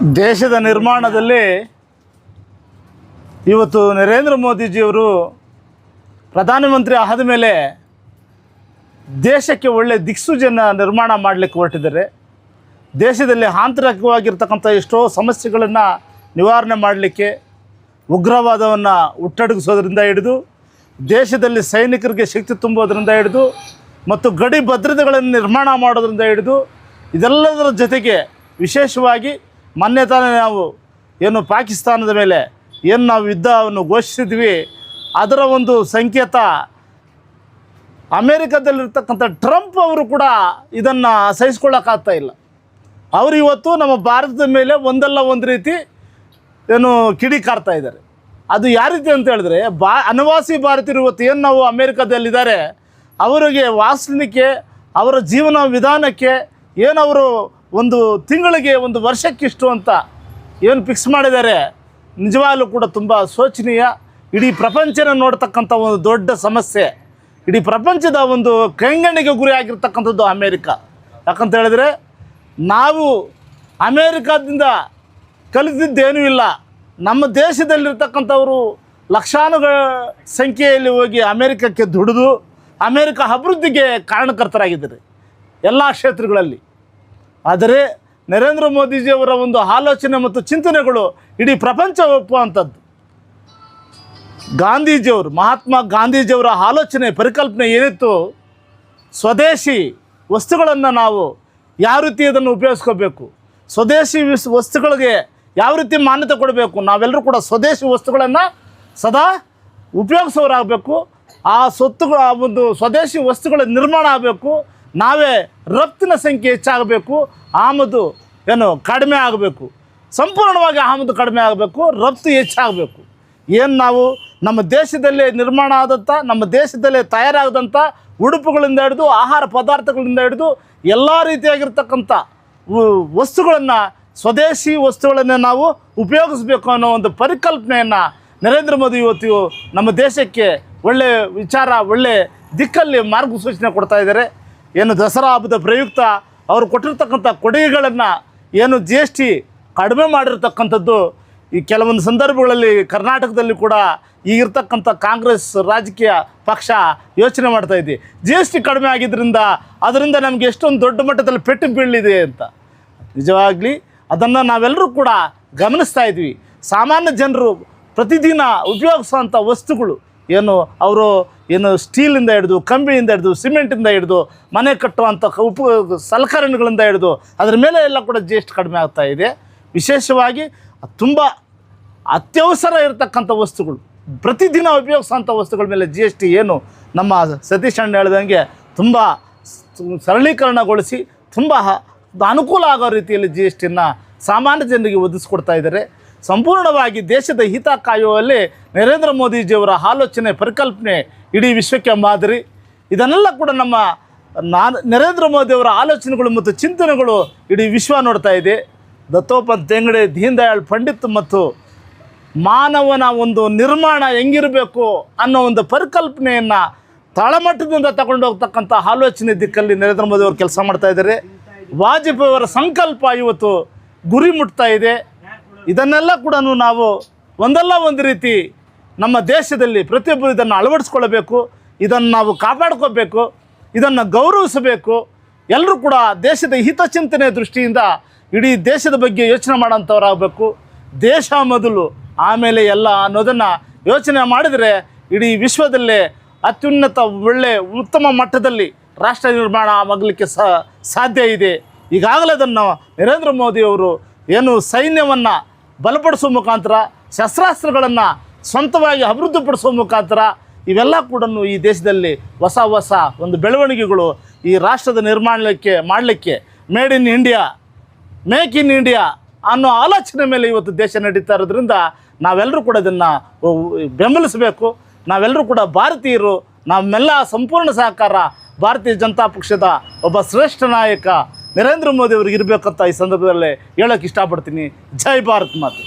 ದೇಶದ ನಿರ್ಮಾಣದಲ್ಲಿ ಇವತ್ತು ನರೇಂದ್ರ ಮೋದಿಜಿಯವರು ಪ್ರಧಾನಮಂತ್ರಿ ಆದ ಮೇಲೆ ದೇಶಕ್ಕೆ ಒಳ್ಳೆ ದಿಕ್ಸೂಚಿಯನ್ನು ನಿರ್ಮಾಣ ಮಾಡಲಿಕ್ಕೆ ಹೊರಟಿದ್ದಾರೆ. ದೇಶದಲ್ಲಿ ಆಂತರಿಕವಾಗಿರ್ತಕ್ಕಂಥ ಎಷ್ಟೋ ಸಮಸ್ಯೆಗಳನ್ನು ನಿವಾರಣೆ ಮಾಡಲಿಕ್ಕೆ, ಉಗ್ರವಾದವನ್ನು ಹುಟ್ಟಡಗಿಸೋದ್ರಿಂದ ಹಿಡಿದು ದೇಶದಲ್ಲಿ ಸೈನಿಕರಿಗೆ ಶಕ್ತಿ ತುಂಬೋದ್ರಿಂದ ಹಿಡಿದು ಮತ್ತು ಗಡಿ ಭದ್ರತೆಗಳನ್ನು ನಿರ್ಮಾಣ ಮಾಡೋದ್ರಿಂದ ಹಿಡಿದು ಇದೆಲ್ಲದರ ಜೊತೆಗೆ ವಿಶೇಷವಾಗಿ ಮೊನ್ನೆ ತಾನೇ ನಾವು ಏನು ಪಾಕಿಸ್ತಾನದ ಮೇಲೆ ಏನು ನಾವು ಯುದ್ಧವನ್ನು ಘೋಷಿಸಿದ್ವಿ, ಅದರ ಒಂದು ಸಂಕೇತ ಅಮೇರಿಕಾದಲ್ಲಿರ್ತಕ್ಕಂಥ ಟ್ರಂಪ್ ಅವರು ಕೂಡ ಇದನ್ನು ಸಹಿಸ್ಕೊಳ್ಳೋಕ್ಕಾಗ್ತಾ ಇಲ್ಲ. ಅವರು ಇವತ್ತು ನಮ್ಮ ಭಾರತದ ಮೇಲೆ ಒಂದಲ್ಲ ಒಂದು ರೀತಿ ಏನು ಕಿಡಿಕಾರ್ತಾ ಇದ್ದಾರೆ. ಅದು ಯಾವ ರೀತಿ ಅಂತ ಹೇಳಿದ್ರೆ, ಅನಿವಾಸಿ ಭಾರತೀಯರು ಇವತ್ತು ಏನು ನಾವು ಅಮೇರಿಕಾದಲ್ಲಿದ್ದಾರೆ ಅವರಿಗೆ ವಾಸಲಿಕ್ಕೆ, ಅವರ ಜೀವನ ವಿಧಾನಕ್ಕೆ ಏನವರು ಒಂದು ತಿಂಗಳಿಗೆ ಒಂದು ವರ್ಷಕ್ಕಿಷ್ಟು ಅಂತ ಏನು ಫಿಕ್ಸ್ ಮಾಡಿದ್ದಾರೆ, ನಿಜವಾಗಲೂ ಕೂಡ ತುಂಬ ಶೋಚನೀಯ. ಇಡೀ ಪ್ರಪಂಚನ ನೋಡ್ತಕ್ಕಂಥ ಒಂದು ದೊಡ್ಡ ಸಮಸ್ಯೆ, ಇಡೀ ಪ್ರಪಂಚದ ಒಂದು ಕೈಂಗಣ್ಣಿಗೆ ಗುರಿ ಆಗಿರ್ತಕ್ಕಂಥದ್ದು ಅಮೇರಿಕಾ. ಯಾಕಂತ ಹೇಳಿದ್ರೆ ನಾವು ಅಮೇರಿಕಾದಿಂದ ಕಲಿತಿದ್ದೇನೂ ಇಲ್ಲ. ನಮ್ಮ ದೇಶದಲ್ಲಿರ್ತಕ್ಕಂಥವರು ಲಕ್ಷಾನುಗಳ ಸಂಖ್ಯೆಯಲ್ಲಿ ಹೋಗಿ ಅಮೇರಿಕಕ್ಕೆ ದುಡಿದು ಅಮೇರಿಕ ಅಭಿವೃದ್ಧಿಗೆ ಕಾರಣಕರ್ತರಾಗಿದ್ದಾರೆ ಎಲ್ಲ ಕ್ಷೇತ್ರಗಳಲ್ಲಿ. ಆದರೆ ನರೇಂದ್ರ ಮೋದಿಜಿಯವರ ಒಂದು ಆಲೋಚನೆ ಮತ್ತು ಚಿಂತನೆಗಳು ಇಡೀ ಪ್ರಪಂಚ ಒಪ್ಪುವಂಥದ್ದು. ಮಹಾತ್ಮ ಗಾಂಧೀಜಿಯವರ ಆಲೋಚನೆ ಪರಿಕಲ್ಪನೆ ಏನಿತ್ತು, ಸ್ವದೇಶಿ ವಸ್ತುಗಳನ್ನು ನಾವು ಯಾವ ರೀತಿ ಅದನ್ನು ಉಪಯೋಗಿಸ್ಕೋಬೇಕು, ಸ್ವದೇಶಿ ವಸ್ತುಗಳಿಗೆ ಯಾವ ರೀತಿ ಮಾನ್ಯತೆ ಕೊಡಬೇಕು, ನಾವೆಲ್ಲರೂ ಕೂಡ ಸ್ವದೇಶಿ ವಸ್ತುಗಳನ್ನು ಸದಾ ಉಪಯೋಗಿಸೋರಾಗಬೇಕು. ಆ ಒಂದು ಸ್ವದೇಶಿ ವಸ್ತುಗಳ ನಿರ್ಮಾಣ ಆಗಬೇಕು. ನಾವೇ ರಫ್ತಿನ ಸಂಖ್ಯೆ ಹೆಚ್ಚಾಗಬೇಕು, ಆಮದು ಕಡಿಮೆ ಆಗಬೇಕು, ಸಂಪೂರ್ಣವಾಗಿ ಆಮದು ಕಡಿಮೆ ಆಗಬೇಕು, ರಫ್ತು ಹೆಚ್ಚಾಗಬೇಕು. ಏನು ನಾವು ನಮ್ಮ ದೇಶದಲ್ಲೇ ನಿರ್ಮಾಣ ಆದಂಥ, ನಮ್ಮ ದೇಶದಲ್ಲೇ ತಯಾರಾಗದಂಥ ಉಡುಪುಗಳಿಂದ ಹಿಡಿದು ಆಹಾರ ಪದಾರ್ಥಗಳಿಂದ ಹಿಡಿದು ಎಲ್ಲ ರೀತಿಯಾಗಿರ್ತಕ್ಕಂಥ ವಸ್ತುಗಳನ್ನು, ಸ್ವದೇಶಿ ವಸ್ತುಗಳನ್ನು ನಾವು ಉಪಯೋಗಿಸ್ಬೇಕು ಅನ್ನೋ ಒಂದು ಪರಿಕಲ್ಪನೆಯನ್ನು ನರೇಂದ್ರ ಮೋದಿ ಇವತ್ತು ನಮ್ಮ ದೇಶಕ್ಕೆ ಒಳ್ಳೆಯ ವಿಚಾರ, ಒಳ್ಳೆ ದಿಕ್ಕಲ್ಲಿ ಮಾರ್ಗಸೂಚನೆ ಕೊಡ್ತಾ ಇದ್ದಾರೆ. ಏನು ದಸರಾ ಹಬ್ಬದ ಪ್ರಯುಕ್ತ ಅವರು ಕೊಟ್ಟಿರ್ತಕ್ಕಂಥ ಕೊಡುಗೆಗಳನ್ನು ಏನು GST ಕಡಿಮೆ ಮಾಡಿರ್ತಕ್ಕಂಥದ್ದು, ಈ ಕೆಲವೊಂದು ಸಂದರ್ಭಗಳಲ್ಲಿ ಕರ್ನಾಟಕದಲ್ಲಿ ಕೂಡ ಈಗಿರ್ತಕ್ಕಂಥ ಕಾಂಗ್ರೆಸ್ ರಾಜಕೀಯ ಪಕ್ಷ ಯೋಚನೆ ಮಾಡ್ತಾಯಿದೆ, GST ಕಡಿಮೆ ಆಗಿದ್ದರಿಂದ ಅದರಿಂದ ನಮಗೆ ಎಷ್ಟೊಂದು ದೊಡ್ಡ ಮಟ್ಟದಲ್ಲಿ ಪೆಟ್ಟು ಬೀಳಿದೆ ಅಂತ. ನಿಜವಾಗಲಿ ಅದನ್ನು ನಾವೆಲ್ಲರೂ ಕೂಡ ಗಮನಿಸ್ತಾ ಇದ್ವಿ. ಸಾಮಾನ್ಯ ಜನರು ಪ್ರತಿದಿನ ಉಪಯೋಗಿಸೋಂಥ ವಸ್ತುಗಳು ಅವರು ಸ್ಟೀಲಿಂದ ಹಿಡಿದು, ಕಂಬಿಯಿಂದ ಹಿಡಿದು, ಸಿಮೆಂಟಿಂದ ಹಿಡಿದು, ಮನೆ ಕಟ್ಟುವಂಥ ಸಲಕರಣೆಗಳಿಂದ ಹಿಡಿದು ಅದರ ಮೇಲೆ ಎಲ್ಲ ಕೂಡ GST ಕಡಿಮೆ ಆಗ್ತಾ ಇದೆ. ವಿಶೇಷವಾಗಿ ತುಂಬ ಅತ್ಯವಸರ ಇರತಕ್ಕಂಥ ವಸ್ತುಗಳು, ಪ್ರತಿದಿನ ಉಪಯೋಗಿಸೋಂಥ ವಸ್ತುಗಳ ಮೇಲೆ GST ನಮ್ಮ ಸತೀಶ್ ಅಣ್ಣ ಹೇಳ್ದಂಗೆ ತುಂಬ ಸರಳೀಕರಣಗೊಳಿಸಿ ತುಂಬ ಅನುಕೂಲ ಆಗೋ ರೀತಿಯಲ್ಲಿ GSTನ ಸಾಮಾನ್ಯ ಜನರಿಗೆ ಒದಗಿಸ್ಕೊಡ್ತಾ ಇದ್ದಾರೆ. ಸಂಪೂರ್ಣವಾಗಿ ದೇಶದ ಹಿತ ಕಾಯುವಲ್ಲಿ ನರೇಂದ್ರ ಮೋದಿಜಿಯವರ ಆಲೋಚನೆ ಪರಿಕಲ್ಪನೆ ಇಡೀ ವಿಶ್ವಕ್ಕೆ ಮಾದರಿ. ಇದನ್ನೆಲ್ಲ ಕೂಡ ನರೇಂದ್ರ ಮೋದಿಯವರ ಆಲೋಚನೆಗಳು ಮತ್ತು ಚಿಂತನೆಗಳು ಇಡೀ ವಿಶ್ವ ನೋಡ್ತಾ ಇದೆ. ದತ್ತೋಪಂತ್ ಠೇಂಗಡಿ, ದೀನ್ ದಯಾಳ್ ಪಂಡಿತ್ ಮತ್ತು ಮಾನವನ ಒಂದು ನಿರ್ಮಾಣ ಹೆಂಗಿರಬೇಕು ಅನ್ನೋ ಒಂದು ಪರಿಕಲ್ಪನೆಯನ್ನು ತಳಮಟ್ಟದಿಂದ ತಗೊಂಡು ಹೋಗ್ತಕ್ಕಂಥ ಆಲೋಚನೆ ದಿಕ್ಕಲ್ಲಿ ನರೇಂದ್ರ ಮೋದಿಯವರು ಕೆಲಸ ಮಾಡ್ತಾ ಇದ್ದಾರೆ. ವಾಜಪೇಯಿ ಅವರ ಸಂಕಲ್ಪ ಇವತ್ತು ಗುರಿ ಮುಟ್ತಾ ಇದೆ. ಇದನ್ನೆಲ್ಲ ಕೂಡ ನಾವು ಒಂದಲ್ಲ ಒಂದು ರೀತಿ ನಮ್ಮ ದೇಶದಲ್ಲಿ ಪ್ರತಿಯೊಬ್ಬರು ಇದನ್ನು ಅಳವಡಿಸ್ಕೊಳ್ಬೇಕು, ಇದನ್ನು ನಾವು ಕಾಪಾಡ್ಕೋಬೇಕು, ಇದನ್ನು ಗೌರವಿಸಬೇಕು. ಎಲ್ಲರೂ ಕೂಡ ದೇಶದ ಹಿತಚಿಂತನೆ ದೃಷ್ಟಿಯಿಂದ ಇಡೀ ದೇಶದ ಬಗ್ಗೆ ಯೋಚನೆ ಮಾಡೋಂಥವ್ರಾಗಬೇಕು. ದೇಶ ಮೊದಲು, ಆಮೇಲೆ ಎಲ್ಲ ಅನ್ನೋದನ್ನು ಯೋಚನೆ ಮಾಡಿದರೆ ಇಡೀ ವಿಶ್ವದಲ್ಲೇ ಅತ್ಯುನ್ನತ ಉತ್ತಮ ಮಟ್ಟದಲ್ಲಿ ರಾಷ್ಟ್ರ ನಿರ್ಮಾಣ ಆಗಲಿಕ್ಕೆ ಸಾಧ್ಯ ಇದೆ. ಈಗಾಗಲೇ ಅದನ್ನು ನರೇಂದ್ರ ಮೋದಿಯವರು ಸೈನ್ಯವನ್ನು ಬಲಪಡಿಸೋ ಮುಖಾಂತರ, ಶಸ್ತ್ರಾಸ್ತ್ರಗಳನ್ನು ಸ್ವಂತವಾಗಿ ಅಭಿವೃದ್ಧಿಪಡಿಸೋ ಮುಖಾಂತರ ಇವೆಲ್ಲ ಕೂಡ ಈ ದೇಶದಲ್ಲಿ ಹೊಸ ಒಂದು ಬೆಳವಣಿಗೆಗಳು ಈ ರಾಷ್ಟ್ರದ ನಿರ್ಮಾಣಕ್ಕೆ ಮಾಡಲಿಕ್ಕೆ ಮೇಕ್ ಇನ್ ಇಂಡಿಯಾ ಅನ್ನೋ ಆಲೋಚನೆ ಮೇಲೆ ಇವತ್ತು ದೇಶ ನಡೀತಾ ಇರೋದ್ರಿಂದ ನಾವೆಲ್ಲರೂ ಕೂಡ ಇದನ್ನು ಬೆಂಬಲಿಸಬೇಕು. ನಾವೆಲ್ಲರೂ ಕೂಡ ಭಾರತೀಯರು, ನಮ್ಮೆಲ್ಲ ಸಂಪೂರ್ಣ ಸಹಕಾರ ಭಾರತೀಯ ಜನತಾ ಪಕ್ಷದ ಒಬ್ಬ ಶ್ರೇಷ್ಠ ನಾಯಕ ನರೇಂದ್ರ ಮೋದಿ ಅವ್ರಿಗೆ ಇರಬೇಕಂತ ಈ ಸಂದರ್ಭದಲ್ಲಿ ಹೇಳೋಕ್ಕೆ ಇಷ್ಟಪಡ್ತೀನಿ. ಜೈ ಭಾರತ್ ಮಾತೆ.